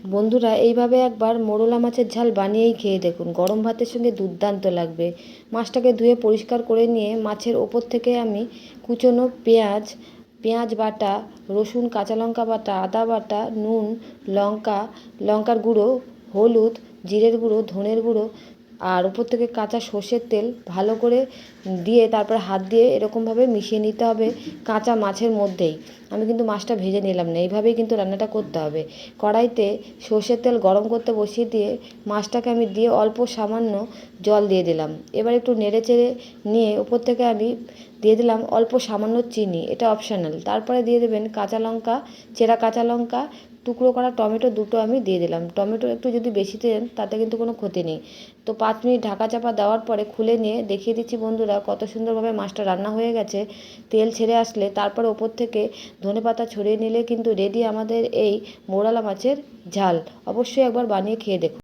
বন্ধুরা এইভাবে একবার মোরলা মাছের ঝাল বানিয়েই খেয়ে দেখুন, গরম ভাতের সঙ্গে দুর্দান্ত লাগবে। মাছটাকে ধুয়ে পরিষ্কার করে নিয়ে মাছের ওপর থেকে আমি কুচনো পেঁয়াজ, পেঁয়াজ বাটা, রসুন কাঁচা লঙ্কা বাটা, আদা বাটা, নুন, লঙ্কা, লঙ্কার গুঁড়ো, হলুদ, জিরের গুঁড়ো, ধনের গুঁড়ো আর উপর থেকে কাঁচা সর্ষের তেল ভালো করে দিয়ে তারপর হাত দিয়ে এরকমভাবে মিশিয়ে নিতে হবে কাঁচা মাছের মধ্যেই। আমি কিন্তু মাছটা ভেজে নিলাম না, এইভাবেই কিন্তু রান্নাটা করতে হবে। কড়াইতে সর্ষের তেল গরম করতে বসিয়ে দিয়ে মাছটাকে আমি দিয়ে অল্প সামান্য জল দিয়ে দিলাম। এবার একটু নেড়ে চেড়ে নিয়ে উপর থেকে আমি দিয়ে দিলাম অল্প সামান্য চিনি, এটা অপশানাল। তারপরে দিয়ে দেবেন কাঁচা লঙ্কা, চেরা কাঁচা লঙ্কা, টুকরো করা টমেটো দুটো আমি দিয়ে দিলাম। টমেটো একটু যদি বেশি দেন তাতে কিন্তু কোনো ক্ষতি নেই। তো 5 মিনিট ঢাকা চাপা দেওয়ার পরে খুলে নিয়ে দেখিয়ে দিচ্ছি বন্ধুরা কত সুন্দরভাবে মাছটা রান্না হয়ে গেছে। তেল ছেড়ে আসলে তারপরে ওপর থেকে ধনেপাতা ছড়িয়ে নিলে কিন্তু রেডি আমাদের এই মৌরলা মাছের ঝাল। অবশ্যই একবার বানিয়ে খেয়ে দেখুন।